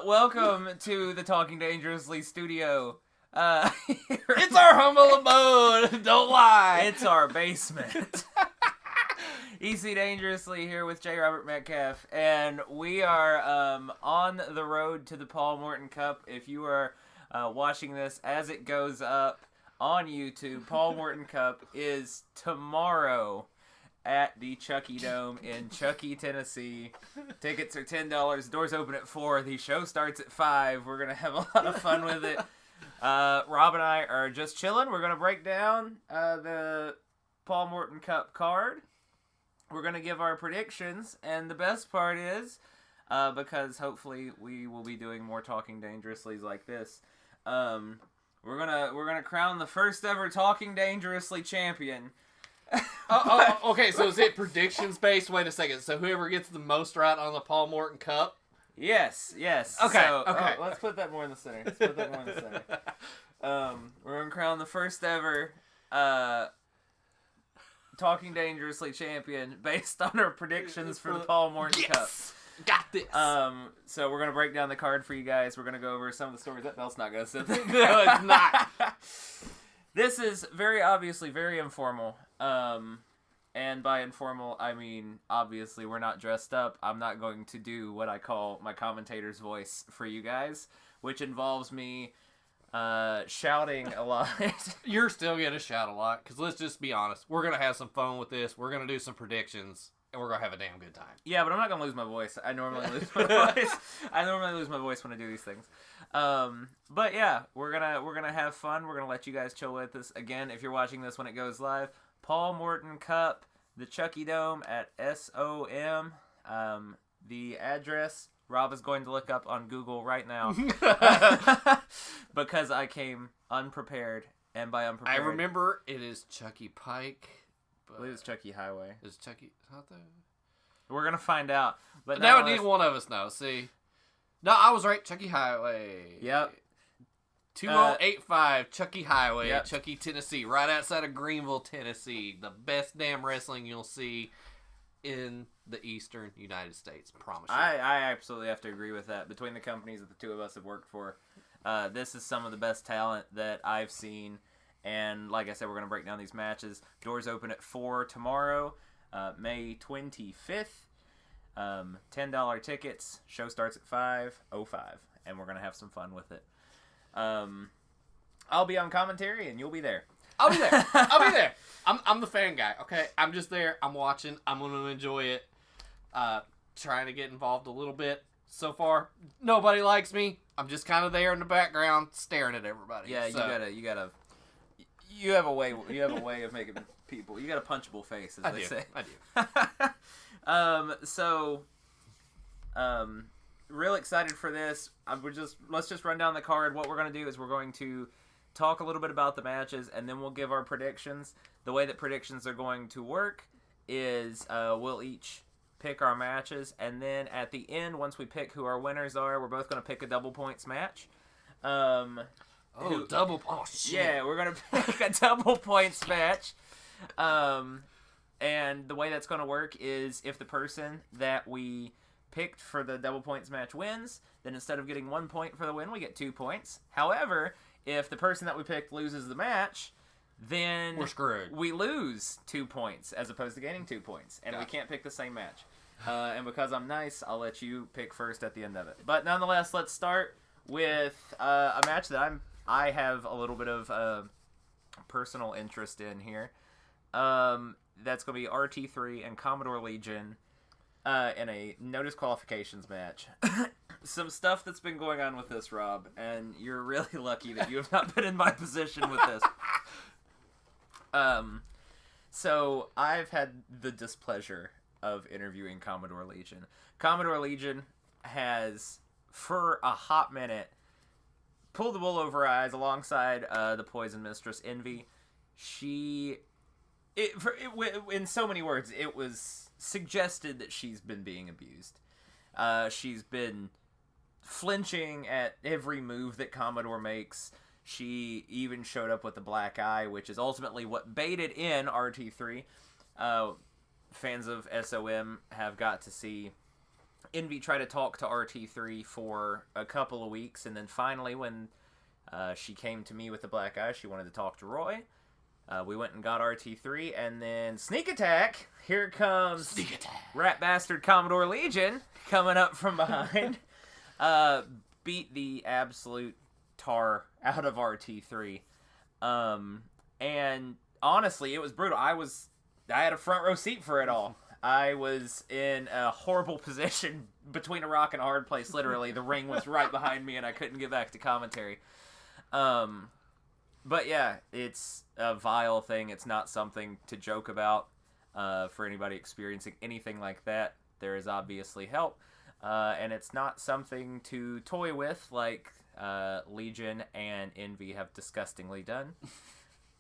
Welcome to the Talking Dangerously studio. It's our humble abode. Don't lie. It's our basement. EC Dangerously here with J. Robert Metcalf, and we are on the road to the Paul Morton Cup. If you are watching this as it goes up on YouTube, Paul Morton Cup is tomorrow at the Chucky Dome in Chucky, Tennessee. Tickets are $10. Doors open at 4. The show starts at 5. We're going to have a lot of fun with it. Rob and I are just chilling. We're going to break down the Paul Morton Cup card. We're going to give our predictions. And the best part is, because hopefully we will be doing more Talking Dangerously like this, we're gonna crown the first ever Talking Dangerously champion. Okay, so is it predictions based? Wait a second. So whoever gets the most right on the Paul Morton Cup? Yes. Okay, So, okay. let's put that more in the center. We're going to crown the first ever Talking Dangerously champion based on our predictions for the Paul Morton Cup. Got this. So we're going to break down the card for you guys. We're going to go over some of the stories. That bell's not going to sit there. No, it's not. This is very obviously very informal. And by informal, I mean, obviously, we're not dressed up. I'm not going to do what I call my commentator's voice for you guys, which involves me shouting a lot. You're still going to shout a lot, because let's just be honest. We're going to have some fun with this. We're going to do some predictions, and we're going to have a damn good time. Yeah, but I'm not going to lose my voice. I normally lose my voice when I do these things. But yeah, we're gonna have fun. We're gonna let you guys chill with us. Again, if you're watching this when it goes live, Paul Morton Cup, the Chucky Dome at SOM. The address Rob is going to look up on Google right now because I came unprepared, and by unprepared, I remember it is Chucky Pike. I believe it's Chucky Highway. Is Chucky not there? We're gonna find out. But now neither one of us know. See, no, I was right. Chucky Highway. Yep. 2085 Chucky Highway, Yep. Chucky, Tennessee, right outside of Greenville, Tennessee. The best damn wrestling you'll see in the eastern United States. Promise you. I absolutely have to agree with that. Between the companies that the two of us have worked for, this is some of the best talent that I've seen. And like I said, we're going to break down these matches. Doors open at 4 tomorrow, May 25th. $10 tickets. Show starts at 5:05, and we're going to have some fun with it. I'll be on commentary, and you'll be there. I'll be there. I'm the fan guy, okay? I'm just there. I'm watching. I'm going to enjoy it. Trying to get involved a little bit. So far, nobody likes me. I'm just kind of there in the background, staring at everybody. Yeah, so. you have a way of making people. You got a punchable face, as they say. I do. Real excited for this. Let's just run down the card. What we're going to do is we're going to talk a little bit about the matches, and then we'll give our predictions. The way that predictions are going to work is we'll each pick our matches, and then at the end, once we pick who our winners are, we're both going to pick a double points match. Double points. Yeah, we're going to pick a double points match. And the way that's going to work is if the person that we picked for the double points match wins, then instead of getting 1 point for the win, we get 2 points. However, if the person that we picked loses the match, then we're screwed. We lose 2 points as opposed to gaining 2 points, and we can't pick the same match. And because I'm nice, I'll let you pick first at the end of it. But nonetheless, let's start with a match that I have a little bit of personal interest in here. That's going to be RT3 and Commodore Legion in a no disqualifications match. Some stuff that's been going on with this, Rob, and you're really lucky that you have not been in my position with this. So I've had the displeasure of interviewing Commodore Legion. Commodore Legion has, for a hot minute, pulled the wool over her eyes alongside the Poison Mistress, Envy. In so many words, it was suggested that she's been being abused. She's been flinching at every move that Commodore makes. She even showed up with the black eye, which is ultimately what baited in RT3. Fans of SOM have got to see Envy tried to talk to RT3 for a couple of weeks, and then finally, when she came to me with the black eye, she wanted to talk to Roy. We went and got RT3, and then sneak attack. Here comes Sneak attack. Rat Bastard Commodore Legion coming up from behind. Beat the absolute tar out of RT3. And honestly, it was brutal. I had a front row seat for it all. I was in a horrible position between a rock and a hard place, literally. The ring was right behind me, and I couldn't get back to commentary. But yeah, it's a vile thing. It's not something to joke about for anybody experiencing anything like that. There is obviously help. And it's not something to toy with like Legion and Envy have disgustingly done.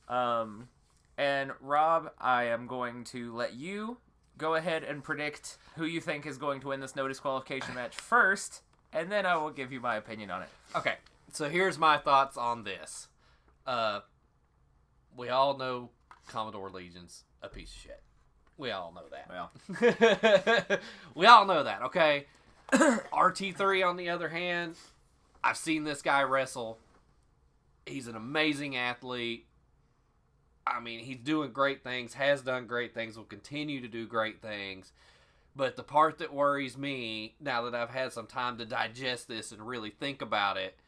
And Rob, I am going to let you go ahead and predict who you think is going to win this no disqualification match first, and then I will give you my opinion on it. Okay, so here's my thoughts on this. We all know Commodore Legion's a piece of shit. We all know that. Well, we all know that, okay? RT3, on the other hand, I've seen this guy wrestle. He's an amazing athlete. I mean, he's doing great things, has done great things, will continue to do great things. But the part that worries me, now that I've had some time to digest this and really think about it,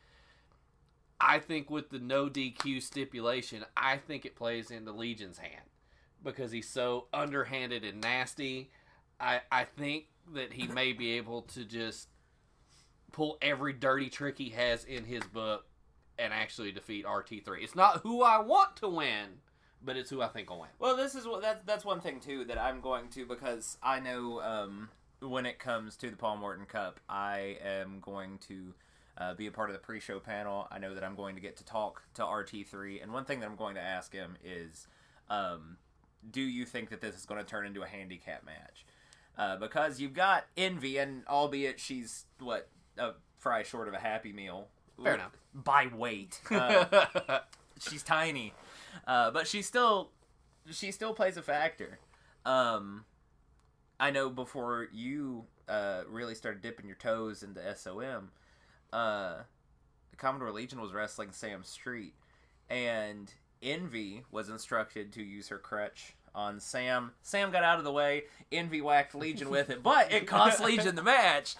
I think with the no DQ stipulation, I think it plays into Legion's hand. Because he's so underhanded and nasty. I think that he may be able to just pull every dirty trick he has in his book and actually defeat RT3. It's not who I want to win, but it's who I think will win. well, this is that's one thing too that I'm going to, because I know when it comes to the Paul Morton Cup, I am going to be a part of the pre-show panel. I know that I'm going to get to talk to RT3, and one thing that I'm going to ask him is, do you think that this is going to turn into a handicap match? Because you've got Envy, and albeit she's a fry short of a Happy Meal. Fair enough. By weight. She's tiny. But she still plays a factor. I know before you really started dipping your toes into SOM, Commodore Legion was wrestling Sam Street, and Envy was instructed to use her crutch on Sam. Sam got out of the way. Envy whacked Legion with it, but it cost Legion the match.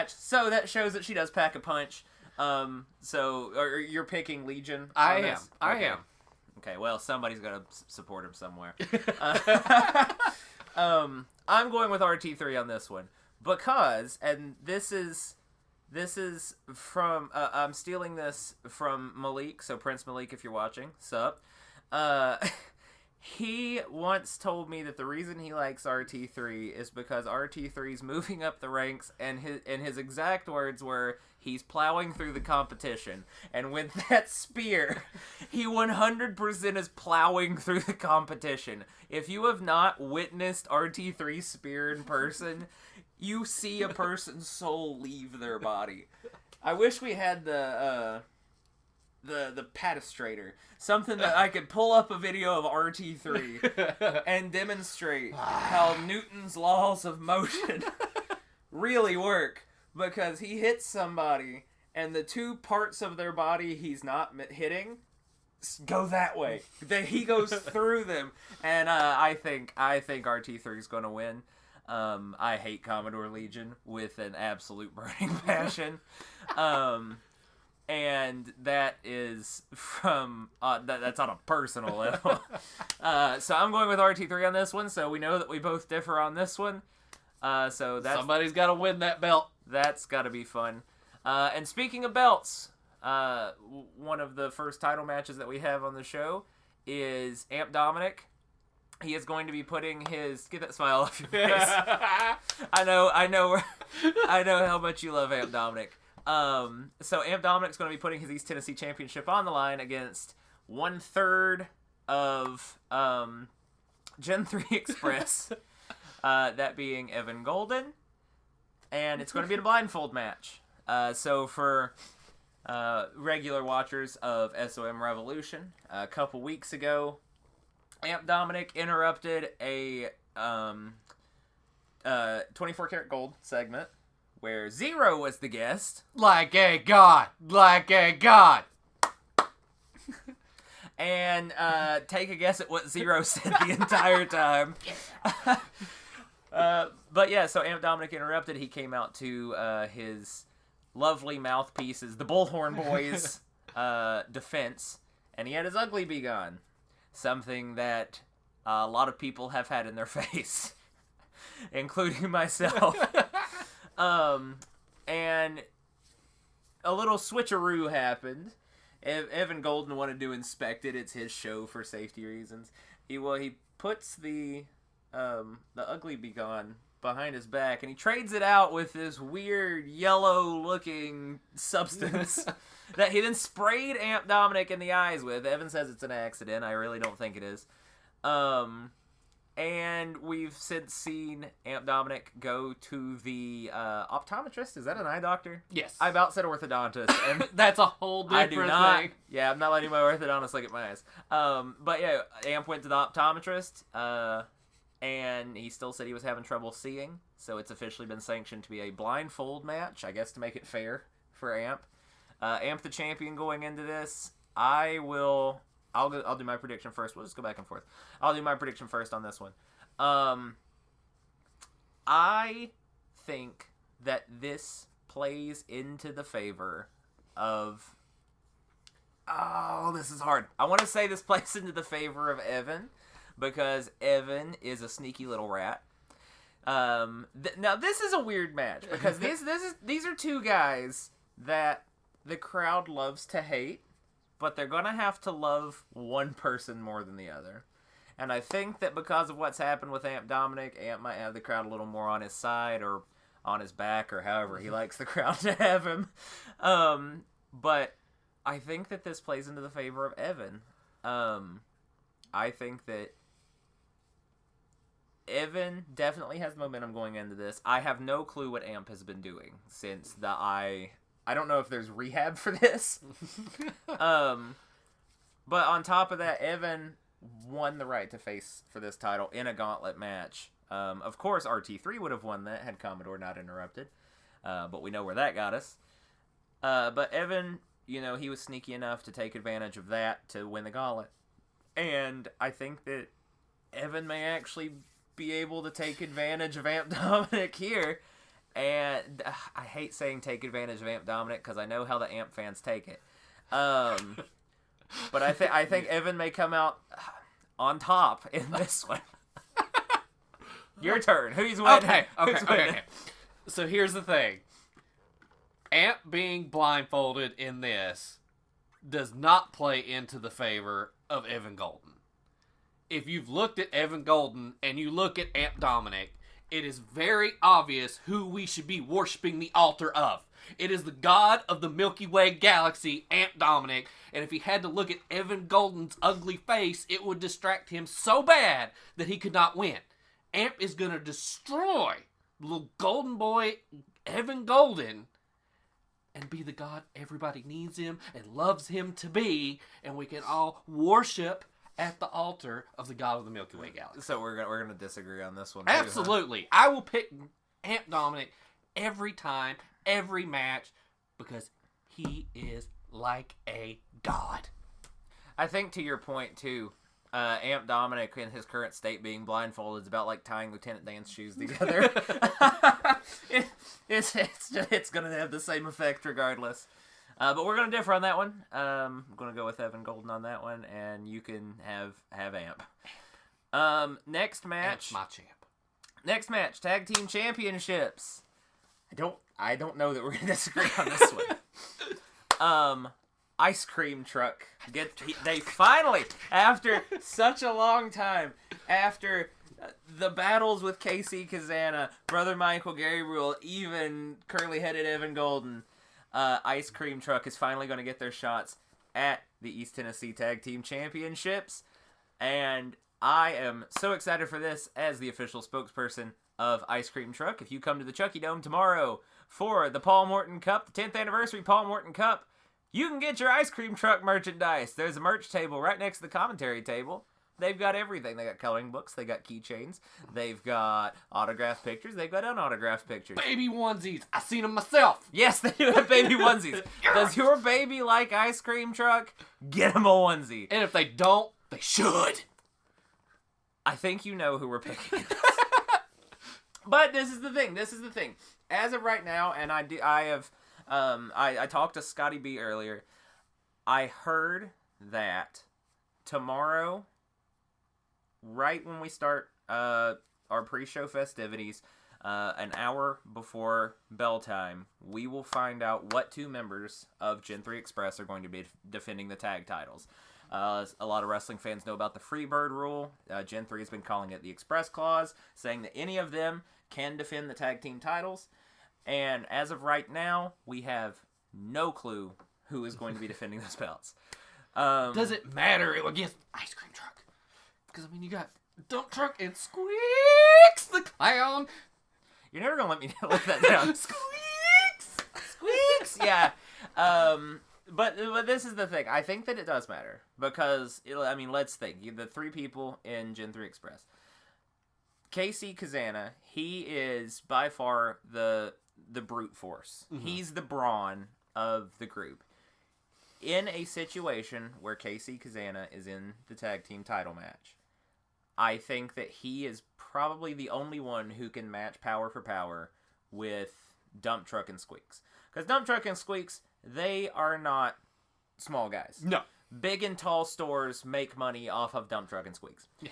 So that shows that she does pack a punch. So you're picking Legion? I am. Okay, well, somebody's got to support him somewhere. I'm going with RT3 on this one because, and this is from, I'm stealing this from Malik, so Prince Malik, if you're watching, sup. He once told me that the reason he likes RT3 is because RT3's moving up the ranks, and his exact words were, he's plowing through the competition. And with that spear, he 100% is plowing through the competition. If you have not witnessed RT3's spear in person, you see a person's soul leave their body. I wish we had the patastrator. Something that I could pull up a video of RT3 and demonstrate how Newton's laws of motion really work. Because he hits somebody, and the two parts of their body he's not hitting go that way. He goes through them. And I think RT3 is going to win. I hate Commodore Legion with an absolute burning passion. And that is from, that's on a personal level. So I'm going with RT3 on this one, so we know that we both differ on this one. So that's, somebody's got to win that belt. That's got to be fun. And speaking of belts, one of the first title matches that we have on the show is Amp Dominic. He is going to be putting his, get that smile off your face. I know how much you love Amp Dominic. So Amp Dominic's going to be putting his East Tennessee Championship on the line against 1/3 of Gen 3 Express, that being Evan Golden, and it's going to be a blindfold match. So for regular watchers of SOM Revolution, a couple weeks ago, Amp Dominic interrupted a 24 Karat Gold segment where Zero was the guest. Like a god. Like a god. And take a guess at what Zero said the entire time. But yeah, so Amp Dominic interrupted. He came out to his lovely mouthpieces, the Bullhorn Boys' defense, and he had his ugly bee gone. Something that a lot of people have had in their face, including myself. And a little switcheroo happened. Evan Golden wanted to inspect it. It's his show for safety reasons. He puts the ugly bee gone behind his back, and he trades it out with this weird yellow-looking substance that he then sprayed Amp Dominic in the eyes with. Evan says it's an accident. I really don't think it is. And we've since seen Amp Dominic go to the optometrist. Is that an eye doctor? Yes. I about said orthodontist. And that's a whole different I do not, thing. Yeah, I'm not letting my orthodontist look at my eyes. But yeah, Amp went to the optometrist, and he still said he was having trouble seeing. So it's officially been sanctioned to be a blindfold match, I guess to make it fair for Amp. Amp the champion going into this. I'll do my prediction first. We'll just go back and forth. I'll do my prediction first on this one. I think that this plays into the favor of... Oh, this is hard. I want to say this plays into the favor of Evan, because Evan is a sneaky little rat. Now, this is a weird match, because these are two guys that the crowd loves to hate, but they're going to have to love one person more than the other. And I think that because of what's happened with Amp Dominic, Amp might have the crowd a little more on his side or on his back or however he likes the crowd to have him. But I think that this plays into the favor of Evan. I think that Evan definitely has momentum going into this. I have no clue what Amp has been doing since the eye... I don't know if there's rehab for this. But on top of that, Evan won the right to face for this title in a gauntlet match. Of course, RT3 would have won that had Commodore not interrupted. But we know where that got us. But Evan, he was sneaky enough to take advantage of that to win the gauntlet. And I think that Evan may actually be able to take advantage of Amp Dominic here. And I hate saying take advantage of Amp Dominic because I know how the Amp fans take it. But I think Evan may come out on top in this one. Your turn. Who's winning? Okay. So here's the thing. Amp being blindfolded in this does not play into the favor of Evan Golden. If you've looked at Evan Golden and you look at Amp Dominic, it is very obvious who we should be worshiping the altar of. It is the god of the Milky Way galaxy, Amp Dominic, and if he had to look at Evan Golden's ugly face, it would distract him so bad that he could not win. Amp is going to destroy little golden boy Evan Golden and be the god everybody needs him and loves him to be, and we can all worship at the altar of the god of the Milky Way galaxy. So we're gonna disagree on this one. Absolutely. Too, huh? I will pick Amp Dominic every time, every match, because he is like a god. I think to your point too, Amp Dominic in his current state being blindfolded is about like tying Lieutenant Dan's shoes together. It's gonna have the same effect regardless. But we're going to differ on that one. I'm going to go with Evan Golden on that one, and you can have Amp. Next match. Amp's my champ. Next match, Tag Team Championships. I don't know that we're going to disagree on this one. Ice Cream Truck. They finally, after such a long time, after the battles with KC Kazana, Brother Michael Gabriel, even curly-headed Evan Golden, Ice Cream Truck is finally going to get their shots at the East Tennessee Tag Team Championships. And I am so excited for this as the official spokesperson of Ice Cream Truck. If you come to the Chucky Dome tomorrow for the Paul Morton Cup, the 10th anniversary Paul Morton Cup, you can get your Ice Cream Truck merchandise. There's a merch table right next to the commentary table. They've got everything. They got coloring books. They got keychains. They've got autographed pictures. They've got unautographed pictures. Baby onesies. I seen them myself. Yes, they do have baby onesies. Does your baby like ice cream truck? Get him a onesie. And if they don't, they should. I think you know who we're picking. But this is the thing. As of right now, and I talked to Scotty B earlier. I heard that tomorrow, right when we start our pre-show festivities, an hour before bell time, we will find out what 2 members of Gen 3 Express are going to be defending the tag titles. A lot of wrestling fans know about the Freebird rule. Gen 3 has been calling it the Express Clause, saying that any of them can defend the tag team titles. And as of right now, we have no clue who is going to be defending those belts. Does it matter against Ice Cream Truck? Because, I mean, you got Dump Truck and Squeaks the Clown. You're never going to let me let that down. Squeaks! Yeah. But this is the thing. I think that it does matter. Because, let's think. The 3 people in Gen 3 Express. Casey Kazana, he is by far the brute force. Mm-hmm. He's the brawn of the group. In a situation where Casey Kazana is in the tag team title match, I think that he is probably the only one who can match power for power with Dump Truck and Squeaks. Because Dump Truck and Squeaks, they are not small guys. No. Big and tall stores make money off of Dump Truck and Squeaks. Yeah.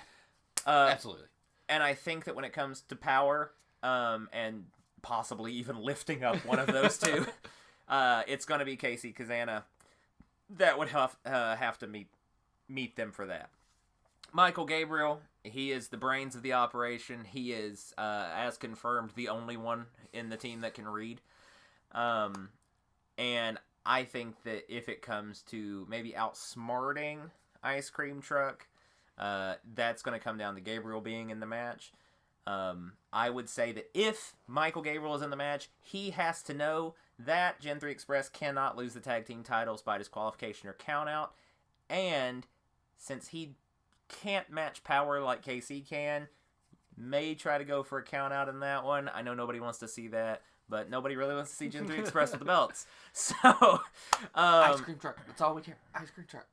Absolutely. And I think that when it comes to power, and possibly even lifting up one of those 2, it's going to be Casey Kazana that would have to meet them for that. Michael Gabriel, he is the brains of the operation. He is, as confirmed, the only one in the team that can read. And I think that if it comes to maybe outsmarting Ice Cream Truck, that's going to come down to Gabriel being in the match. I would say that if Michael Gabriel is in the match, he has to know that Gen 3 Express cannot lose the tag team titles by disqualification or countout. And since he can't match power like KC can, may try to go for a countout in that one. I know nobody wants to see that, but nobody really wants to see Gen 3 Express with the belts. So, Ice Cream Truck. That's all we care. Ice Cream Truck.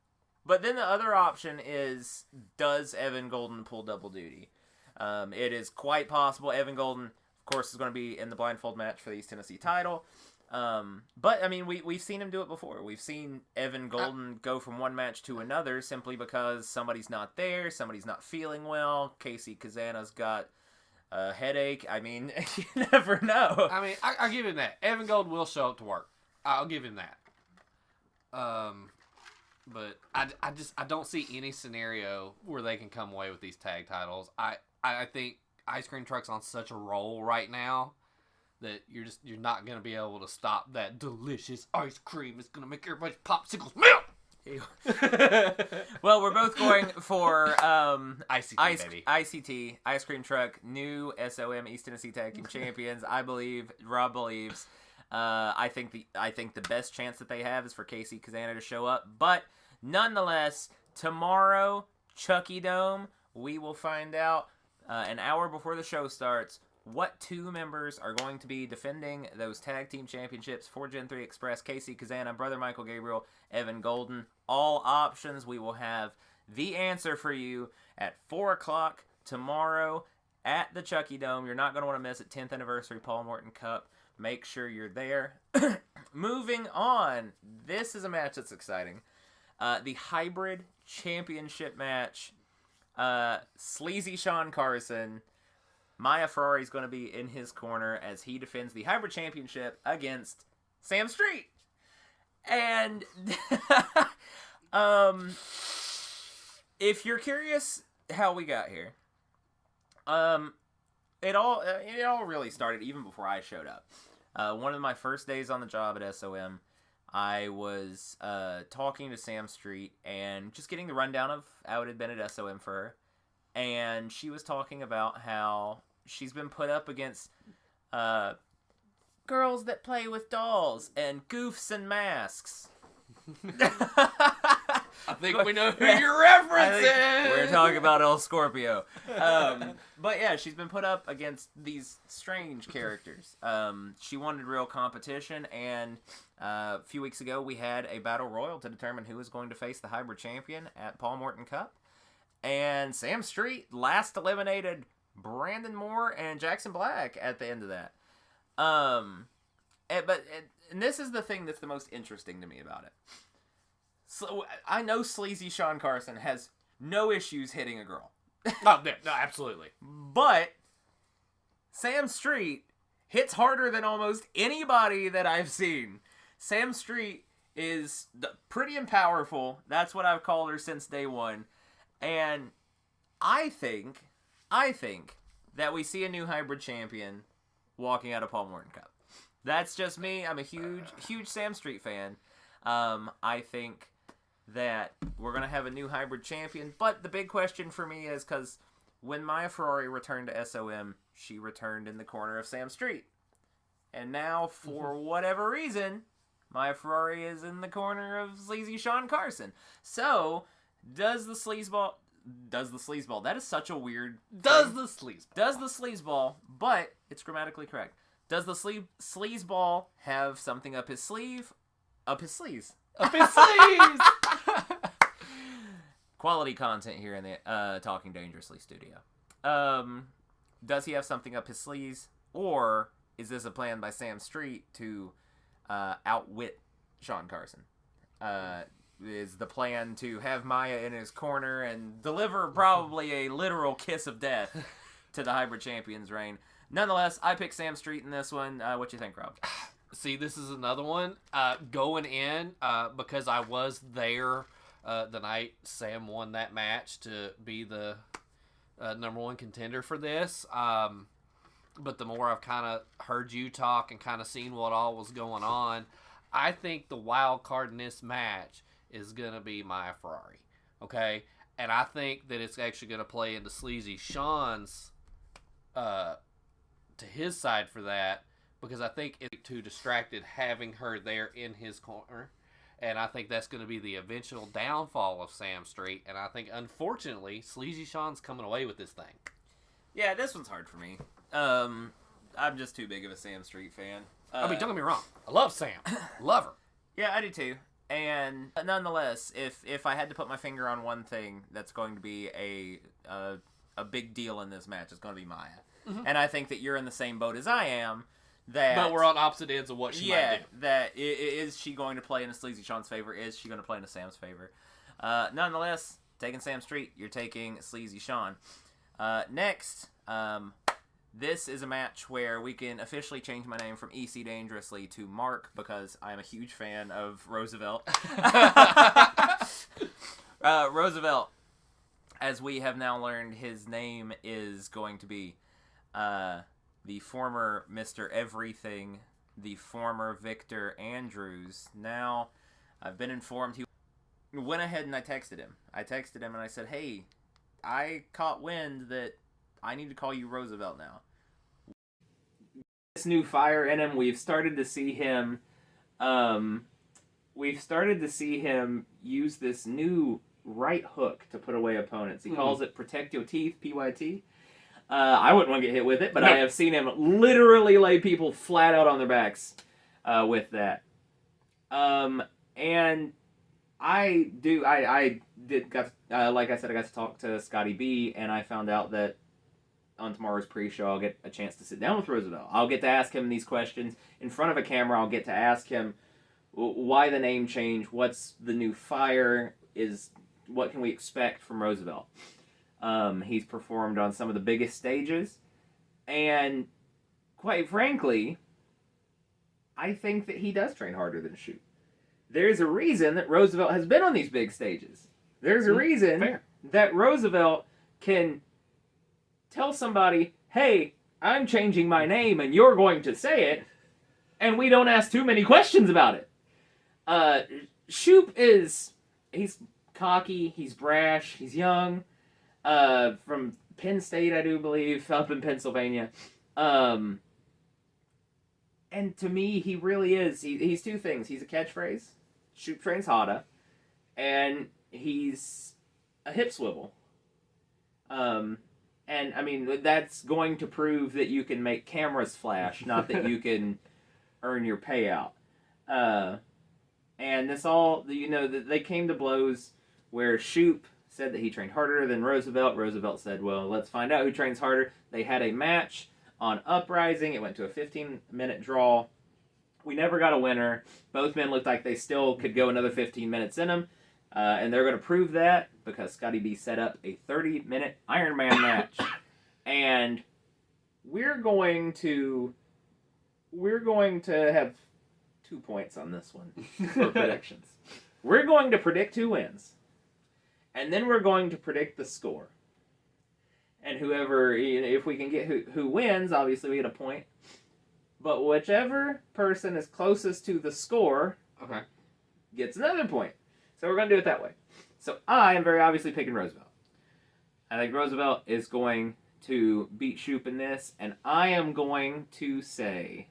But then the other option is, does Evan Golden pull double duty? It is quite possible. Evan Golden, of course, is going to be in the blindfold match for the East Tennessee title. But, we've seen him do it before. We've seen Evan Golden go from one match to another simply because somebody's not there, somebody's not feeling well. Casey Kazana's got a headache. You never know. I'll give him that. Evan Golden will show up to work. I'll give him that. But I don't see any scenario where they can come away with these tag titles. I think Ice Cream Truck's on such a roll right now that you're not gonna be able to stop that delicious ice cream. It's gonna make everybody's popsicles melt. Well, we're both going for ICT, baby. ICT, Ice Cream Truck, new SOM East Tennessee Tag Team Champions. I believe, Rob believes. I think the best chance that they have is for Casey Kazana to show up. But nonetheless, tomorrow, Chucky Dome, we will find out an hour before the show starts what 2 members are going to be defending those tag team championships for Gen 3 Express. Casey Kazana, brother Michael Gabriel, Evan Golden. All options. We will have the answer for you at 4 o'clock tomorrow at the Chucky Dome. You're not going to want to miss it. 10th anniversary Paul Morton Cup. Make sure you're there. Moving on. This is a match that's exciting. The Hybrid Championship match. Sleazy Sean Carson. Maya Ferrari's going to be in his corner as he defends the Hybrid Championship against Sam Street. And if you're curious how we got here, it all really started even before I showed up. One of my first days on the job at SOM, I was talking to Sam Street and just getting the rundown of how it had been at SOM for her. And she was talking about how she's been put up against girls that play with dolls and goofs and masks. I think we know who you're referencing. We're talking about El Scorpio. But yeah, she's been put up against these strange characters. She wanted real competition, and a few weeks ago we had a battle royal to determine who was going to face the hybrid champion at Paul Morton Cup. And Sam Street last eliminated Brandon Moore and Jackson Black at the end of that. And this is the thing that's the most interesting to me about it. So I know sleazy Sean Carson has no issues hitting a girl. No, absolutely. But Sam Street hits harder than almost anybody that I've seen. Sam Street is pretty and powerful. That's what I've called her since day one. And I think that we see a new hybrid champion walking out of Paul Morton Cup. That's just me. I'm a huge Sam Street fan. I think that we're going to have a new hybrid champion. But the big question for me is because when Maya Ferrari returned to SOM, she returned in the corner of Sam Street. And now, for whatever reason, Maya Ferrari is in the corner of sleazy Sean Carson. So, does the sleazeball... That is such a weird... Does the sleazeball, but it's grammatically correct. Does the sleazeball have something up his sleeve? Up his sleeves. Quality content here in the Talking Dangerously studio. Does he have something up his sleeves? Or is this a plan by Sam Street to outwit Sean Carson? Is the plan to have Maya in his corner and deliver probably a literal kiss of death to the hybrid champion's reign? Nonetheless, I pick Sam Street in this one. What you think, Rob? See, this is another one. Going in, because I was there the night Sam won that match to be the number one contender for this. But the more I've kind of heard you talk and kind of seen what all was going on, I think the wild card in this match is going to be Maya Ferrari. Okay? And I think that it's actually going to play into Sleazy Sean's to his side for that, because I think it's too distracted having her there in his corner, and I think that's going to be the eventual downfall of Sam Street, and I think, unfortunately, Sleazy Sean's coming away with this thing. Yeah, this one's hard for me. I'm just too big of a Sam Street fan. I mean, don't get me wrong. I love Sam. Love her. Yeah, I do too. And nonetheless, if I had to put my finger on one thing that's going to be a big deal in this match, it's going to be Maya. Mm-hmm. And I think that you're in the same boat as I am. But we're on opposite ends of what she might do. Is she going to play in a Sleazy Sean's favor? Is she going to play in a Sam's favor? Nonetheless, taking Sam Street, you're taking Sleazy Sean. Next, this is a match where we can officially change my name from EC Dangerously to Mark, because I'm a huge fan of Roosevelt. Roosevelt, as we have now learned, his name is going to be the former Mr. Everything, the former Victor Andrews. Now, I've been informed he went ahead and I texted him. And I said, hey, I caught wind that I need to call you Roosevelt now. This new fire in him, we've started to see him use this new right hook to put away opponents. He calls it Protect Your Teeth, PYT. I wouldn't want to get hit with it, but I have seen him literally lay people flat out on their backs with that. And I did, like I said, I got to talk to Scotty B, and I found out that on tomorrow's pre-show, I'll get a chance to sit down with Roosevelt. I'll get to ask him these questions in front of a camera. I'll get to ask him why the name change, what's the new fire, what can we expect from Roosevelt. He's performed on some of the biggest stages, and quite frankly, I think that he does train harder than Shoot. There's a reason that Roosevelt has been on these big stages. There's a reason that Roosevelt can tell somebody, hey, I'm changing my name and you're going to say it, and we don't ask too many questions about it. Shoop he's cocky, he's brash, he's young, from Penn State, I do believe, up in Pennsylvania. And to me, he really is. He's two things. He's a catchphrase. Shoop trains harder. And he's a hip swivel. And I mean, that's going to prove that you can make cameras flash, not that you can earn your payout. And this all, they came to blows where Shoop said that he trained harder than Roosevelt. Roosevelt said, well, let's find out who trains harder. They had a match on Uprising. It went to a 15-minute draw. We never got a winner. Both men looked like they still could go another 15 minutes in them. And they're going to prove that because Scotty B set up a 30-minute Iron Man match. And we're going to have 2 points on this one for predictions. We're going to predict who wins. And then we're going to predict the score. And whoever, if we can get who wins, obviously we get a point. But whichever person is closest to the score gets another point. So we're going to do it that way. So I am very obviously picking Roosevelt. I think Roosevelt is going to beat Shoop in this. And I am going to say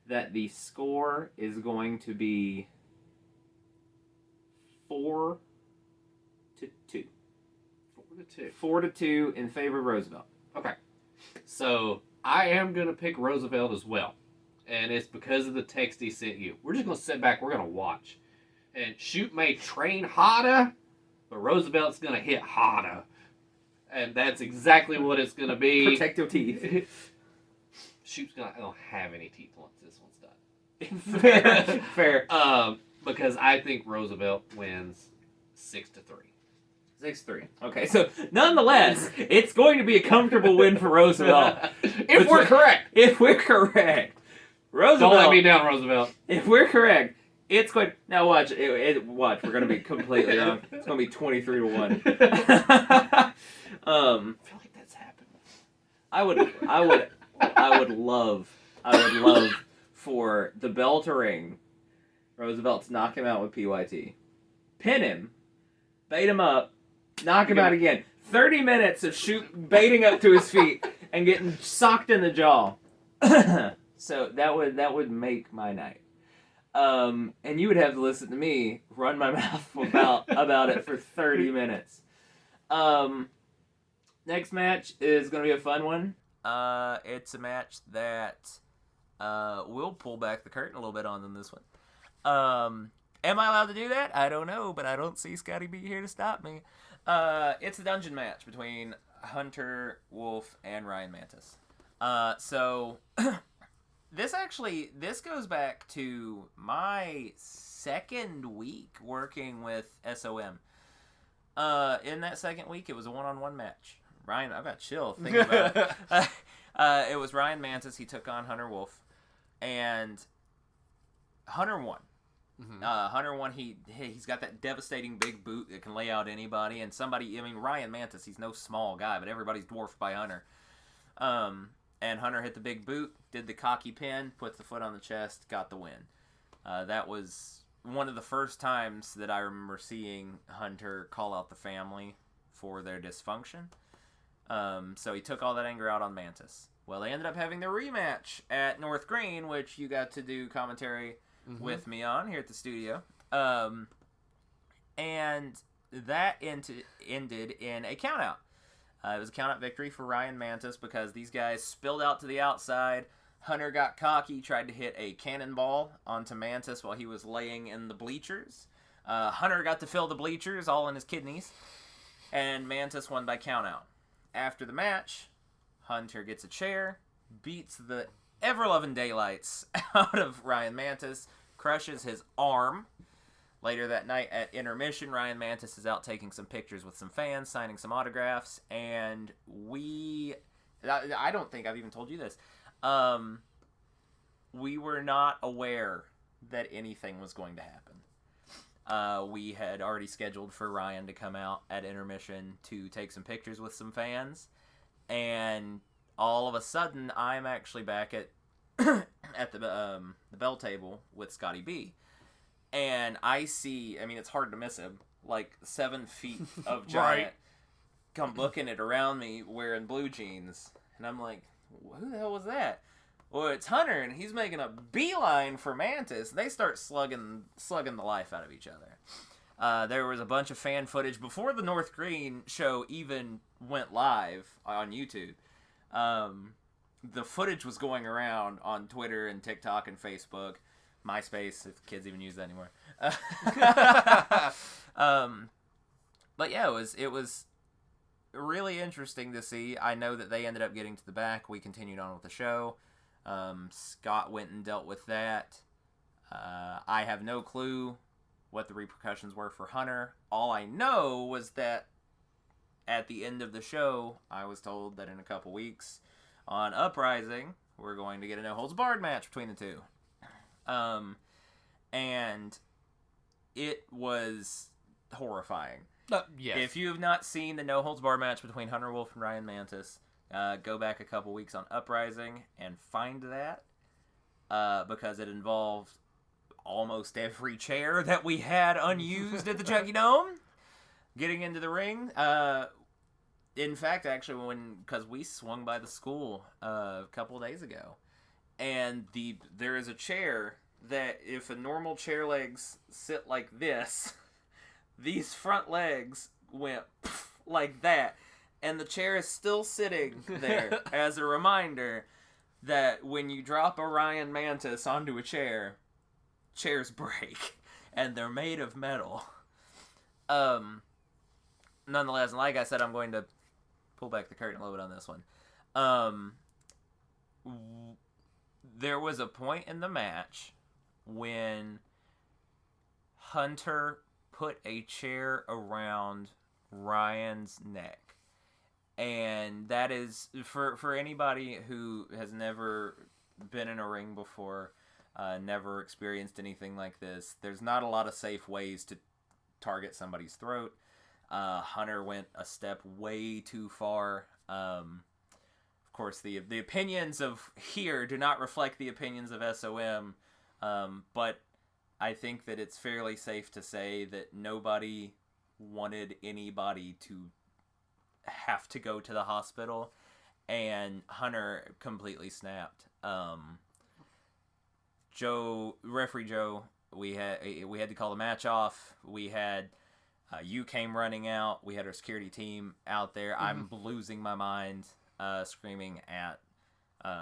that the score is going to be 4-2. 4-2. 4-2 in favor of Roosevelt. Okay. So I am going to pick Roosevelt as well. And it's because of the text he sent you. We're just going to sit back. We're going to watch. And Shoop may train harder, but Roosevelt's going to hit harder. And that's exactly what it's going to be. Protect your teeth. Shoop's going to don't have any teeth once this one's done. Fair. Because I think Roosevelt wins 6-3. 6-3. Okay, so nonetheless, it's going to be a comfortable win for Roosevelt. If we're correct. If we're correct. Roosevelt. Don't let me down, Roosevelt. If we're correct, it's going. Now watch. Watch. We're going to be completely wrong. It's going to be 23-1. I feel like that's happened. I would love for the bell to ring. Roosevelt to knock him out with PYT. Pin him. Bait him up. Knock him out again. 30 minutes of baiting up to his feet and getting socked in the jaw. So that would make my night. And you would have to listen to me run my mouth about it for 30 minutes. Next match is going to be a fun one. It's a match that we'll pull back the curtain a little bit on this one. Am I allowed to do that? I don't know, but I don't see Scotty B here to stop me. It's a dungeon match between Hunter Wolf and Ryan Mantis. So this goes back to my second week working with SOM. In that second week, it was a one-on-one match. Ryan, I've got chill thinking about it. It was Ryan Mantis. He took on Hunter Wolf, and Hunter won. Mm-hmm. Hunter won. He's got that devastating big boot that can lay out anybody. And Ryan Mantis, he's no small guy, but everybody's dwarfed by Hunter. And Hunter hit the big boot, did the cocky pin, put the foot on the chest, got the win. That was one of the first times that I remember seeing Hunter call out the family for their dysfunction. So he took all that anger out on Mantis. Well, they ended up having their rematch at North Green, which you got to do commentary with me on here at the studio. And that ended in a countout. It was a countout victory for Ryan Mantis because these guys spilled out to the outside. Hunter got cocky, tried to hit a cannonball onto Mantis while he was laying in the bleachers. Hunter got to fill the bleachers all in his kidneys, and Mantis won by countout. After the match, Hunter gets a chair, beats the ever-loving daylights out of Ryan Mantis, crushes his arm. Later that night at intermission, Ryan Mantis is out taking some pictures with some fans, signing some autographs, and I don't think I've even told you this. We were not aware that anything was going to happen. We had already scheduled for Ryan to come out at intermission to take some pictures with some fans, and all of a sudden, I'm actually back at the bell table with Scotty B. And I see, it's hard to miss him, like 7 feet of giant Right. come booking it around me wearing blue jeans. And I'm like, who the hell was that? Well, it's Hunter, and he's making a beeline for Mantis. They start slugging the life out of each other. There was a bunch of fan footage before the North Green show even went live on YouTube. The footage was going around on Twitter and TikTok and Facebook, MySpace, if kids even use that anymore. But yeah, it was really interesting to see. I know that they ended up getting to the back. We continued on with the show. Scott went and dealt with that. I have no clue what the repercussions were for Hunter. All I know was that at the end of the show, I was told that in a couple weeks on Uprising, we're going to get a no-holds-barred match between the two. And it was horrifying. Yes. If you have not seen the no-holds-barred match between Hunter Wolf and Ryan Mantis, go back a couple weeks on Uprising and find that, because it involved almost every chair that we had unused at the Chucky Dome getting into the ring. In fact, actually, because we swung by the school a couple of days ago, and there is a chair that if a normal chair legs sit like this, these front legs went like that, and the chair is still sitting there as a reminder that when you drop a Ryan Mantis onto a chair, chairs break, and they're made of metal. Nonetheless, like I said, I'm going to pull back the curtain a little bit on this one. There was a point in the match when Hunter put a chair around Ryan's neck. And that is, for anybody who has never been in a ring before, never experienced anything like this, there's not a lot of safe ways to target somebody's throat. Hunter went a step way too far. Of course, the opinions of here do not reflect the opinions of SOM, but I think that it's fairly safe to say that nobody wanted anybody to have to go to the hospital, and Hunter completely snapped. Referee Joe, we had to call the match off. We had you came running out. We had our security team out there. I'm losing my mind, screaming at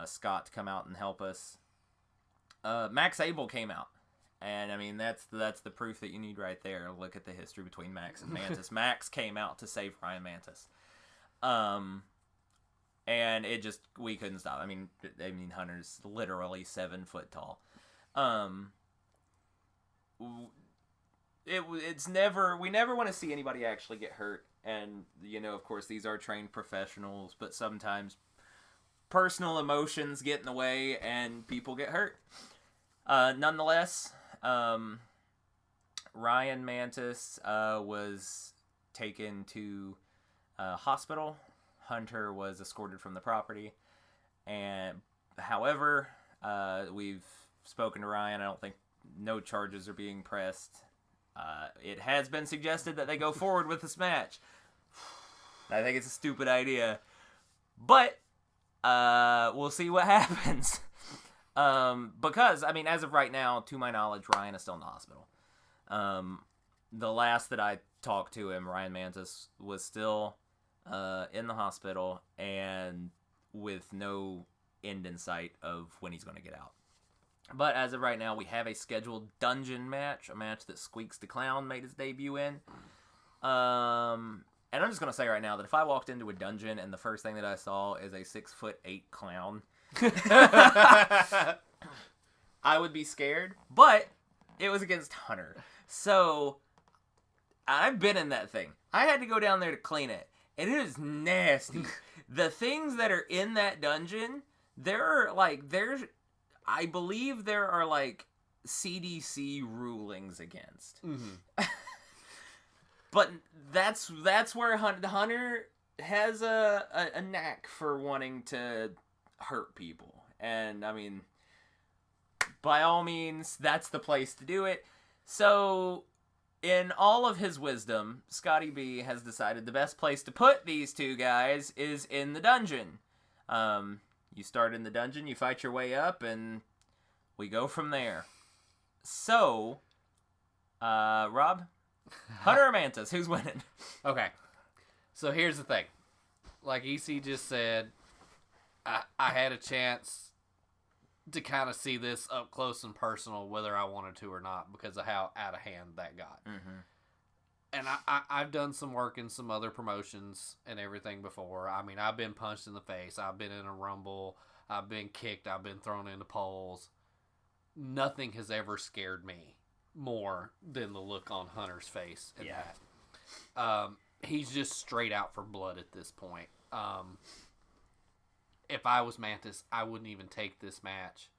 Scott to come out and help us. Max Abel came out, and I mean that's the proof that you need right there. Look at the history between Max and Mantis. Max came out to save Ryan Mantis, and we couldn't stop. I mean Hunter's literally 7 foot tall. We never want to see anybody actually get hurt, and of course these are trained professionals, but sometimes personal emotions get in the way and people get hurt. Nonetheless, Ryan Mantis was taken to hospital. Hunter was escorted from the property, and however, we've spoken to Ryan. I don't think no charges are being pressed. It has been suggested that they go forward with this match. I think it's a stupid idea, but we'll see what happens. Because, I mean, as of right now, to my knowledge, Ryan is still in the hospital. The last that I talked to him, Ryan Mantis was still in the hospital and with no end in sight of when he's going to get out. But as of right now, we have a scheduled dungeon match, a match that Squeaks the Clown made his debut in. And I'm just going to say right now that if I walked into a dungeon and the first thing that I saw is a 6'8" clown, I would be scared. But it was against Hunter. So I've been in that thing. I had to go down there to clean it. And it is nasty. The things that are in that dungeon, I believe there are like CDC rulings against. Mm-hmm. But that's where Hunter has a knack for wanting to hurt people. And I mean, by all means, that's the place to do it. So in all of his wisdom, Scotty B has decided the best place to put these two guys is in the dungeon. You start in the dungeon, you fight your way up, and we go from there. So, Rob, Hunter or Mantis? Who's winning? Okay. So here's the thing. Like EC just said, I had a chance to kind of see this up close and personal, whether I wanted to or not, because of how out of hand that got. Mm-hmm. And I've done some work in some other promotions and everything before. I mean, I've been punched in the face. I've been in a rumble. I've been kicked. I've been thrown into poles. Nothing has ever scared me more than the look on Hunter's face. And that. He's just straight out for blood at this point. If I was Mantis, I wouldn't even take this match.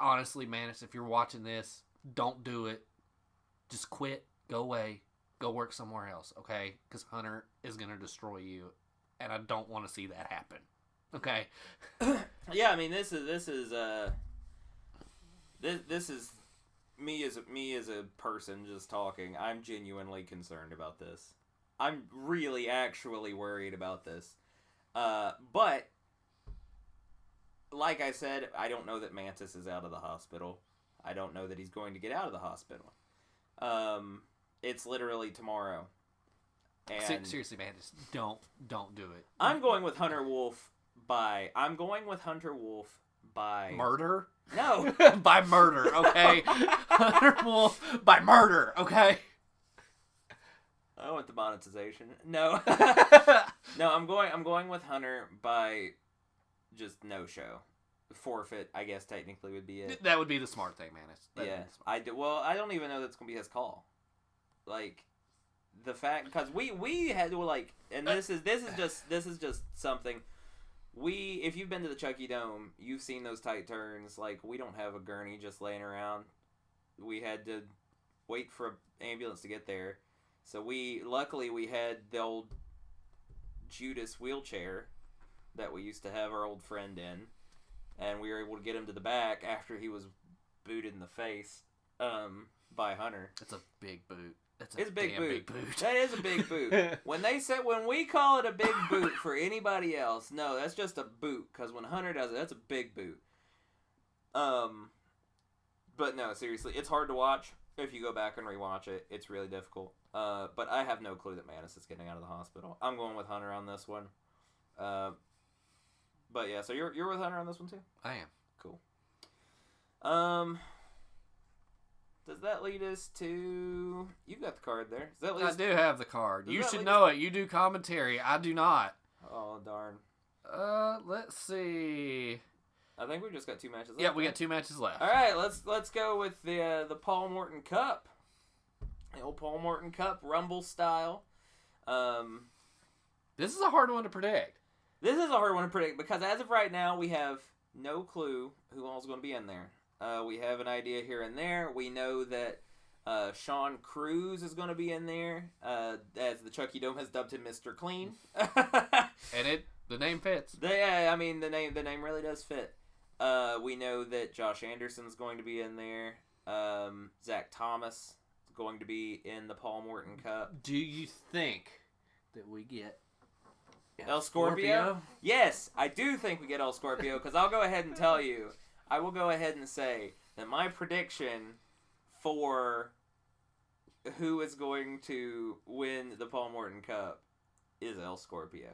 Honestly, Mantis, if you're watching this, don't do it. Just quit. Go away. Go work somewhere else, okay? Because Hunter is going to destroy you, and I don't want to see that happen. Okay? Yeah, I mean, this is me as a person just talking. I'm genuinely concerned about this. I'm really actually worried about this. But like I said, I don't know that Mantis is out of the hospital. I don't know that he's going to get out of the hospital. It's literally tomorrow. And seriously, man, just don't do it. I'm going with Hunter Wolf by murder? No. By murder, okay? Hunter Wolf by murder, okay? I want the monetization. No. No, I'm going with Hunter by just no show. Forfeit, I guess technically would be it. That would be the smart thing, man. I don't even know that's going to be his call. Like the fact, because we had to, like, and this is just something if you've been to the Chucky Dome, you've seen those tight turns. Like, we don't have a gurney just laying around. We had to wait for an ambulance to get there. So luckily we had the old Judas wheelchair that we used to have our old friend in, and we were able to get him to the back after he was booted in the face by Hunter. That's a big boot. It's a big boot. That is a big boot. When we call it a big boot for anybody else, no, that's just a boot. Because when Hunter does it, that's a big boot. But no, seriously, it's hard to watch. If you go back and rewatch it, it's really difficult. But I have no clue that Mantis is getting out of the hospital. I'm going with Hunter on this one. But yeah, so you're with Hunter on this one too? I am. Cool. Does that lead us to... You've got the card there. I do have the card. You should know it. You do commentary. I do not. Oh, darn. Let's see. I think we've just got 2 matches left. Yeah, we got 2 matches left. All right, let's go with the Paul Morton Cup. The old Paul Morton Cup, Rumble style. This is a hard one to predict. This is a hard one to predict because as of right now, we have no clue who all's going to be in there. We have an idea here and there. We know that Sean Cruz is going to be in there, as the Chucky Dome has dubbed him Mr. Clean. And the name fits. I mean, the name really does fit. We know that Josh Anderson's going to be in there. Zach Thomas is going to be in the Paul Morton Cup. Do you think that we get El Scorpio? Yes, I do think we get El Scorpio, because I'll go ahead and tell you. I will go ahead and say that my prediction for who is going to win the Paul Morton Cup is El Scorpio.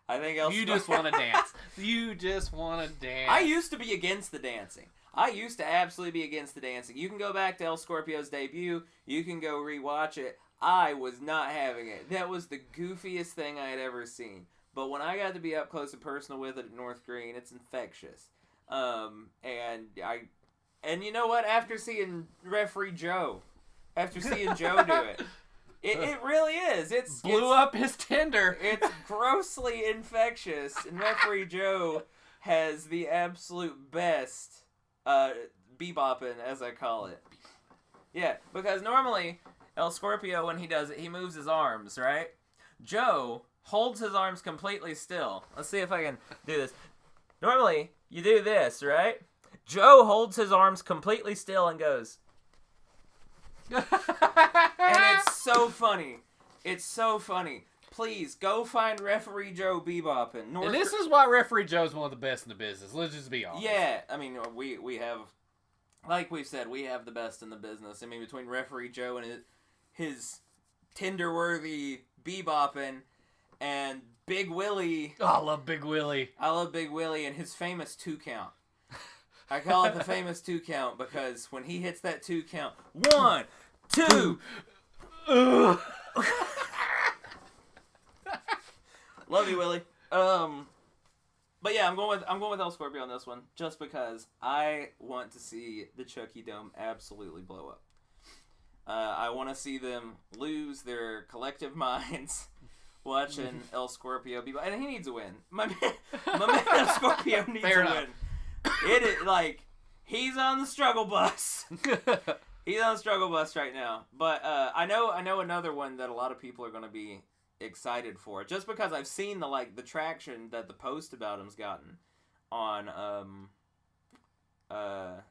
I think You just want to dance. You just want to dance. I used to be against the dancing. I used to absolutely be against the dancing. You can go back to El Scorpio's debut. You can go rewatch it. I was not having it. That was the goofiest thing I had ever seen. But when I got to be up close and personal with it at North Green, it's infectious. And you know what? After seeing referee Joe do it, it really is. It's blew up his Tinder. It's grossly infectious, and referee Joe has the absolute best bebopping, as I call it. Yeah, because normally El Scorpio, when he does it, he moves his arms, right? Joe holds his arms completely still. Let's see if I can do this. Normally, you do this, right? Joe holds his arms completely still and goes. And it's so funny. It's so funny. Please, go find referee Joe bebopping. And this is why referee Joe's one of the best in the business. Let's just be honest. Yeah, I mean, we have, like we've said, we have the best in the business. I mean, between referee Joe his tender-worthy bebopping, and Big Willie. Oh, I love Big Willie. I love Big Willie and his famous 2 count. I call it the famous 2 count because when he hits that 2 count, 1, 2. Love you, Willie. But yeah, I'm going with El Scorpio on this one, just because I want to see the Chucky Dome absolutely blow up. I want to see them lose their collective minds watching El Scorpio be, and he needs a win. My man El Scorpio needs a win. It is like he's on the struggle bus. He's on the struggle bus right now. But I know another one that a lot of people are going to be excited for, just because I've seen the traction that the post about him's gotten on our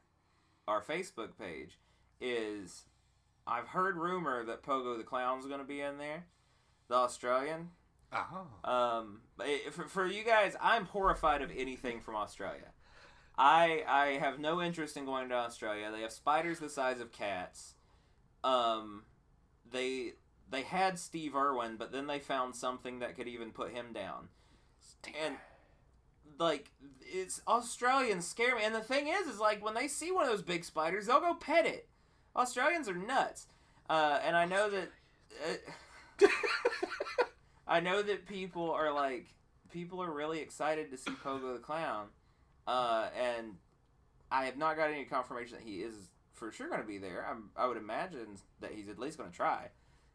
Facebook page. Is I've heard rumor that Pogo the Clown's going to be in there, the Australian. Oh. For you guys, I'm horrified of anything from Australia. I have no interest in going to Australia. They have spiders the size of cats. They had Steve Irwin, but then they found something that could even put him down. And it's Australians scare me. And the thing is when they see one of those big spiders, they'll go pet it. Australians are nuts. And I know that people are really excited to see Pogo the Clown. And I have not got any confirmation that he is for sure going to be there. I would imagine that he's at least going to try.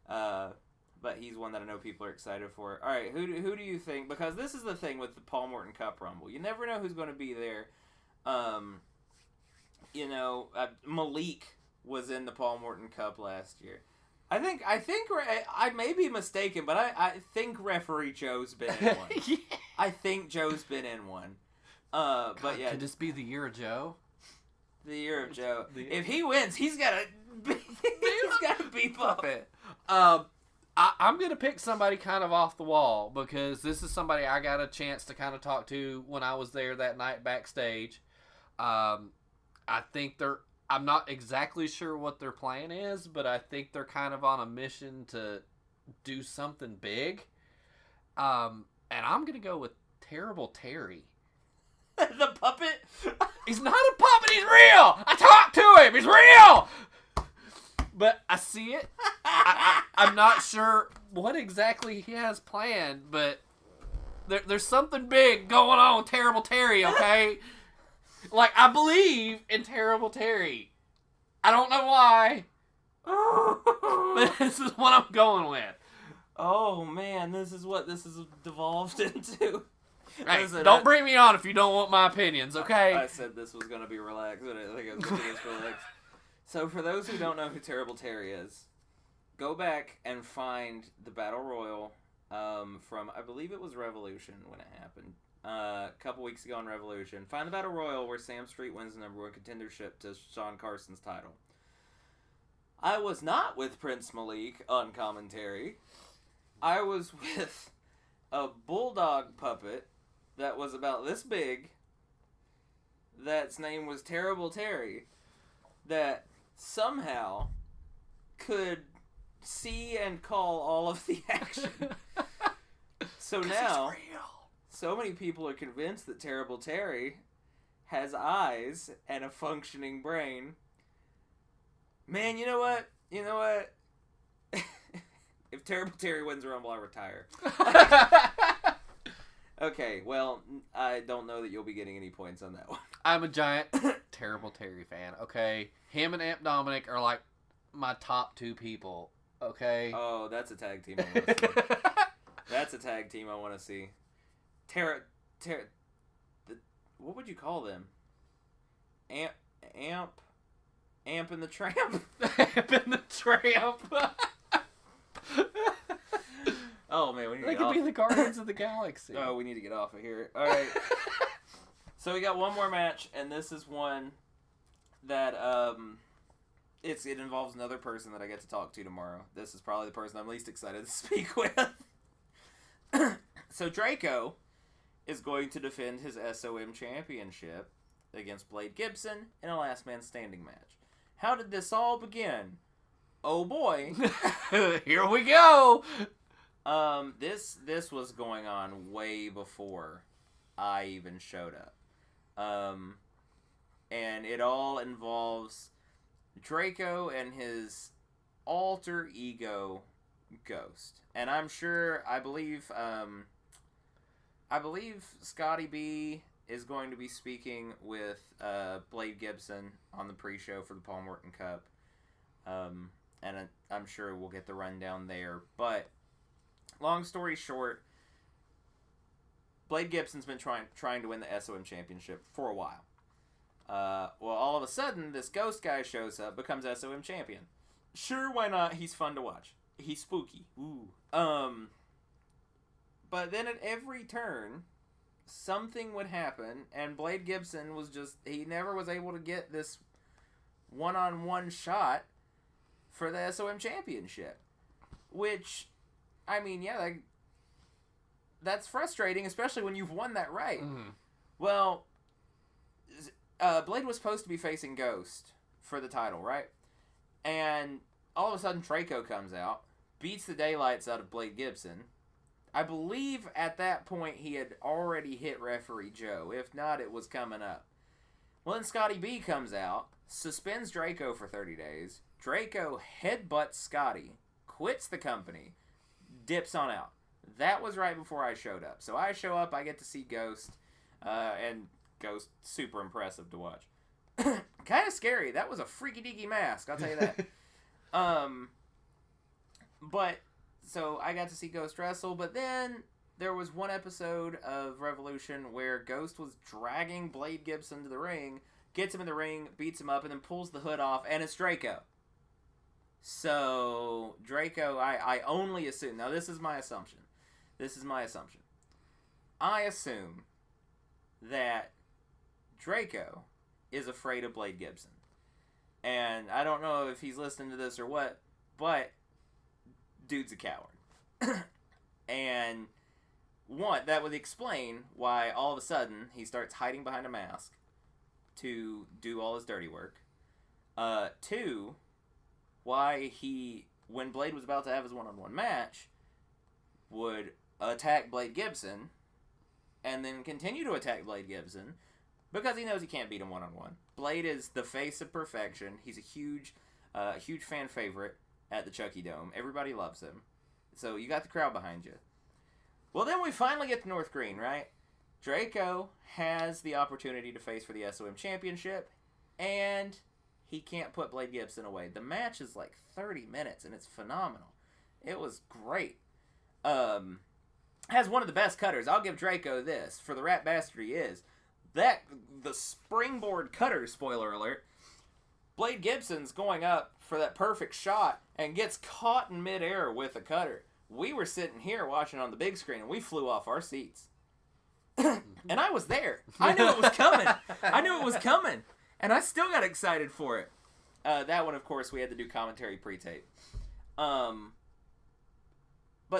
But he's one that I know people are excited for. All right, who do you think? Because this is the thing with the Paul Morton Cup Rumble. You never know who's going to be there. Malik was in the Paul Morton Cup last year. I may be mistaken, but I think referee Joe's been in one. Yeah. I think Joe's been in one. But yeah, could this be the year of Joe? The year of Joe. If he wins, he's got to beef up it. I'm going to pick somebody kind of off the wall because this is somebody I got a chance to kind of talk to when I was there that night backstage. I think I'm not exactly sure what their plan is, but I think they're kind of on a mission to do something big. And I'm going to go with Terrible Terry. The puppet? He's not a puppet, he's real! I talked to him, he's real! But I see it. I'm not sure what exactly he has planned, but there's something big going on with Terrible Terry, okay? I believe in Terrible Terry. I don't know why. But this is what I'm going with. Oh, man, this is what this has devolved into. Hey, don't bring me on if you don't want my opinions, okay? I said this was going to be relaxed, but I think it was relaxed. So for those who don't know who Terrible Terry is, go back and find the Battle Royal from, I believe it was Revolution when it happened. A couple weeks ago on Revolution. Find the Battle Royal where Sam Street wins the #1 contendership to Sean Carson's title. I was not with Prince Malik on commentary. I was with a bulldog puppet that was about this big, that's name was Terrible Terry, that somehow could see and call all of the action. So now, so many people are convinced that Terrible Terry has eyes and a functioning brain. Man, you know what? If Terrible Terry wins the Rumble, I retire. Okay, well, I don't know that you'll be getting any points on that one. I'm a giant Terrible Terry fan, okay? Him and Amp Dominic are my top 2 people, okay? Oh, that's a tag team I want to see. That's a tag team I want to see. What would you call them? Amp and the Tramp? Amp and the Tramp. Oh, man, we need to They could be the Guardians of the Galaxy. Oh, we need to get off of here. All right. So we got one more match, and this is one that it involves another person that I get to talk to tomorrow. This is probably the person I'm least excited to speak with. So Draco is going to defend his SOM championship against Blade Gibson in a last man standing match. How did this all begin? oh boy. Here we go. This was going on way before I even showed up. And it all involves Draco and his alter ego Ghost. And I believe Scotty B is going to be speaking with Blade Gibson on the pre-show for the Paul Morton Cup. And I'm sure we'll get the rundown there. But long story short, Blade Gibson's been trying to win the SOM championship for a while. Well, all of a sudden, this Ghost guy shows up, becomes SOM champion. Sure, why not? He's fun to watch. He's spooky. Ooh. But then at every turn, something would happen, and Blade Gibson he never was able to get this one-on-one shot for the SOM championship. Which, I mean, yeah, that's frustrating, especially when you've won that right. Mm-hmm. Well, Blade was supposed to be facing Ghost for the title, right? And all of a sudden, Draco comes out, beats the daylights out of Blade Gibson. I believe at that point he had already hit referee Joe. If not, it was coming up. Well, then Scotty B comes out, suspends Draco for 30 days. Draco headbutts Scotty, quits the company, dips on out. That was right before I showed up. So I show up, I get to see Ghost, and Ghost, super impressive to watch. Kind of scary. That was a freaky deaky mask, I'll tell you that. But, so I got to see Ghost wrestle, but then there was one episode of Revolution where Ghost was dragging Blade Gibson to the ring, gets him in the ring, beats him up, and then pulls the hood off, and it's Draco. So, Draco, I only assume, now this is my assumption. I assume that Draco is afraid of Blade Gibson. And I don't know if he's listening to this or what, but dude's a coward. And that would explain why all of a sudden he starts hiding behind a mask to do all his dirty work. 2, why when Blade was about to have his one-on-one match, would attack Blade Gibson and then continue to attack Blade Gibson because he knows he can't beat him one-on-one. Blade is the face of perfection. He's a huge fan favorite at the Chucky Dome. Everybody loves him. So you got the crowd behind you. Well, then we finally get to North Green, right? Draco has the opportunity to face for the SOM championship, and he can't put Blade Gibson away. The match is like 30 minutes, and it's phenomenal. It was great. Has one of the best cutters. I'll give Draco this. For the rat bastard he is. The springboard cutter, spoiler alert. Blade Gibson's going up for that perfect shot and gets caught in midair with a cutter. We were sitting here watching on the big screen, and we flew off our seats. And I was there. I knew it was coming. And I still got excited for it. That one, of course, we had to do commentary pre-tape. But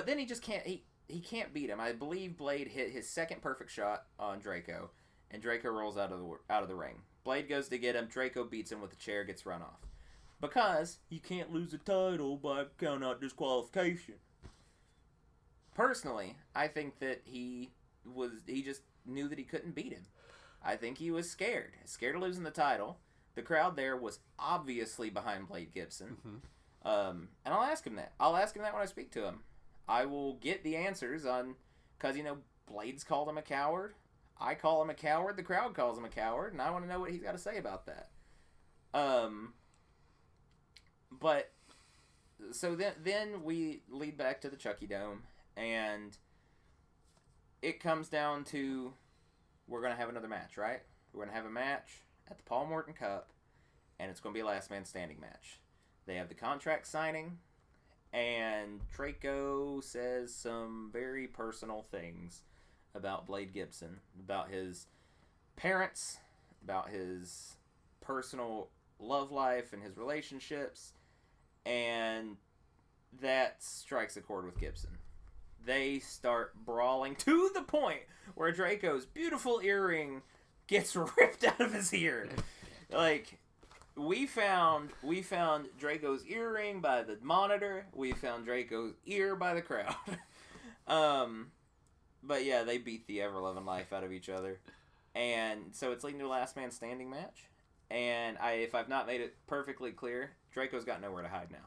then he just can't. He can't beat him. I believe Blade hit his second perfect shot on Draco, and Draco rolls out of the ring. Blade goes to get him. Draco beats him with a chair, gets run off. Because you can't lose a title by count out disqualification. Personally, I think that he just knew that he couldn't beat him. I think he was scared of losing the title. The crowd there was obviously behind Blade Gibson. Mm-hmm. And I'll ask him that. I'll ask him that when I speak to him. I will get the answers on, because, Blade's called him a coward. I call him a coward. The crowd calls him a coward. And I want to know what he's got to say about that. But, so then we lead back to the Chucky Dome. And it comes down to, we're going to have another match, right? We're going to have a match at the Paul Morton Cup. And it's going to be a last man standing match. They have the contract signing. And Draco says some very personal things about Blade Gibson, about his parents, about his personal love life and his relationships, and that strikes a chord with Gibson. They start brawling to the point where Draco's beautiful earring gets ripped out of his ear. Like, we found Draco's earring by the monitor. We found Draco's ear by the crowd. But yeah, they beat the ever-loving life out of each other. And so it's leading to a last man standing match. And if I've not made it perfectly clear, Draco's got nowhere to hide now.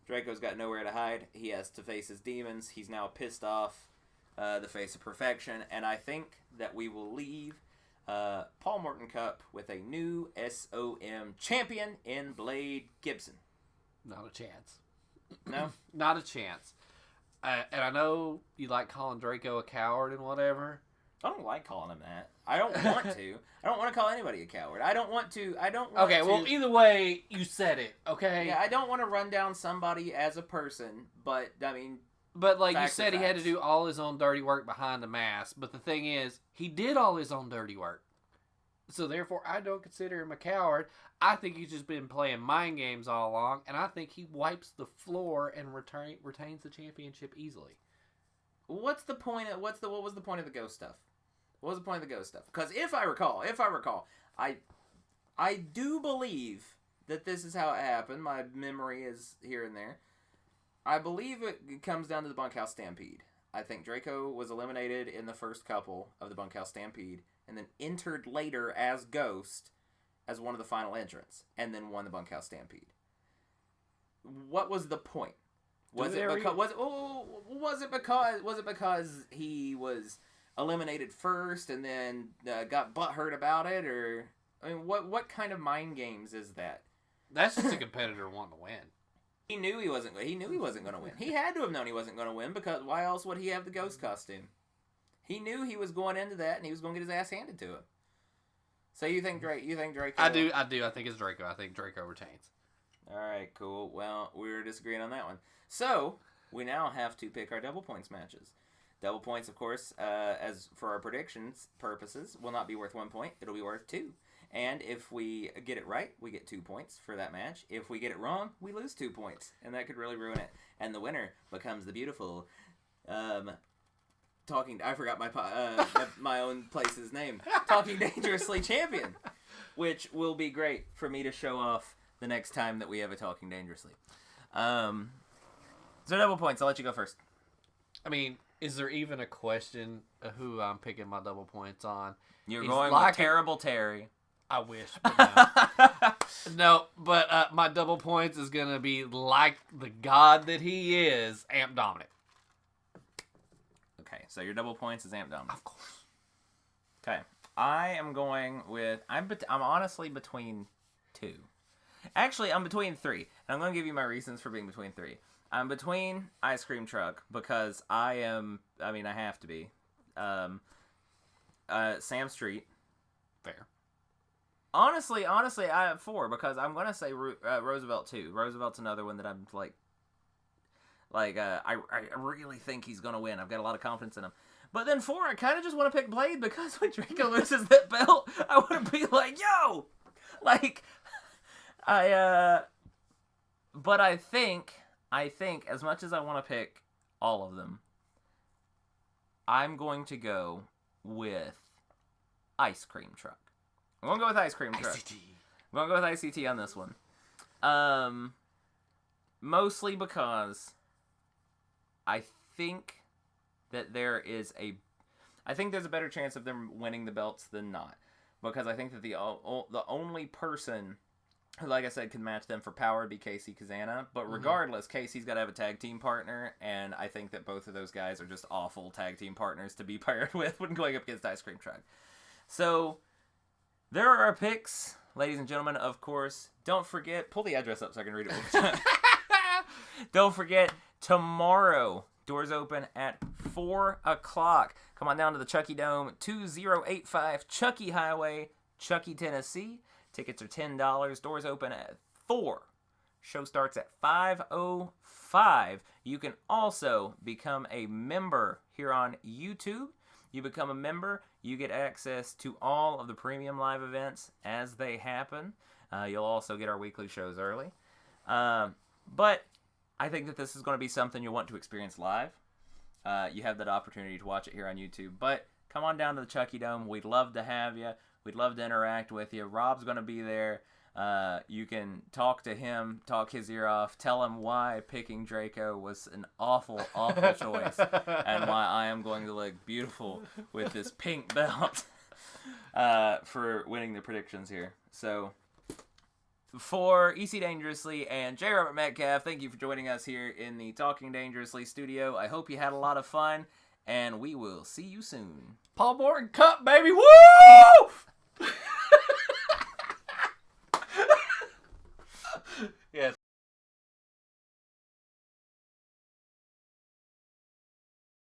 Draco's got nowhere to hide. He has to face his demons. He's now pissed off the face of perfection. And I think that we will leave Paul Morton Cup with a new SOM champion in Blade Gibson. Not a chance. No? Not a chance. And I know you like calling Draco a coward and whatever. I don't like calling him that. I don't want to. I don't want to call anybody a coward. I don't want to. Okay, well, either way, you said it, okay? Yeah, I don't want to run down somebody as a person, but, I mean... But, like you said, he had to do all his own dirty work behind the mask. But the thing is, he did all his own dirty work. So, therefore, I don't consider him a coward. I think he's just been playing mind games all along, and I think he wipes the floor and retains the championship easily. What's the point of, what was the point of the ghost stuff? What was the point of the ghost stuff? Because if I recall, I do believe that this is how it happened. My memory is here and there. I believe it comes down to the Bunkhouse Stampede. I think Draco was eliminated in the first couple of the Bunkhouse Stampede, and then entered later as Ghost as one of the final entrants, and then won the Bunkhouse Stampede. What was the point? Was it because he was eliminated first and then got butthurt about it, or I mean, what kind of mind games is that? That's just a competitor wanting to win. He knew he wasn't going to win. He had to have known he wasn't going to win, because why else would he have the ghost costume? He knew he was going into that, and he was going to get his ass handed to him. So you think Draco? I do. I think it's Draco. I think Draco retains. All right, cool. Well, we're disagreeing on that one. So we now have to pick our double points matches. Double points, of course, as for our predictions purposes, will not be worth 1 point. It'll be worth 2. And if we get it right, we get 2 points for that match. If we get it wrong, we lose 2 points, and that could really ruin it. And the winner becomes the beautiful, I forgot my own place's name. Talking Dangerously champion, which will be great for me to show off the next time that we have a Talking Dangerously. So double points. I'll let you go first. I mean, is there even a question of who I'm picking my double points on? You're going with Terrible Terry. I wish, but no. No, but my double points is going to be like the god that he is, Amp Dominic. Okay, so your double points is Amp Dominic. Of course. Okay, I am going with... I'm honestly between 2. Actually, I'm between 3. And I'm going to give you my reasons for being between 3. I'm between Ice Cream Truck, because I have to be. Sam Street. Fair. Honestly, I have 4, because I'm going to say Roosevelt too. Roosevelt's another one that I'm I really think he's going to win. I've got a lot of confidence in him. But then 4, I kind of just want to pick Blade, because when Draco loses that belt, I want to be like, yo! But I think, as much as I want to pick all of them, I'm going to go with Ice Cream Truck. I'm going to go with Ice Cream Truck. ICT. I'm going to go with ICT on this one. Mostly because I think that there's a better chance of them winning the belts than not. Because I think that the only person who, like I said, can match them for power would be Casey Kazana. But regardless, Casey's got to have a tag team partner, and I think that both of those guys are just awful tag team partners to be paired with when going up against Ice Cream Truck. So there are our picks, ladies and gentlemen. Of course, don't forget, pull the address up so I can read it one more time. Don't forget, tomorrow, doors open at 4 o'clock. Come on down to the Chucky Dome, 2085 Chucky Highway, Chucky, Tennessee. Tickets are $10. Doors open at 4. Show starts at 5:05. You can also become a member here on YouTube. You become a member, you get access to all of the premium live events as they happen. You'll also get our weekly shows early. But I think that this is going to be something you'll want to experience live. You have that opportunity to watch it here on YouTube. But come on down to the Chucky Dome. We'd love to have you. We'd love to interact with you. Rob's going to be there. You can talk to him, talk his ear off, tell him why picking Draco was an awful, awful choice, and why I am going to look beautiful with this pink belt for winning the predictions here. So, for EC Dangerously and J. Robert Metcalf, thank you for joining us here in the Talking Dangerously studio. I hope you had a lot of fun, and we will see you soon. Paul Morton Cup, baby! Woo!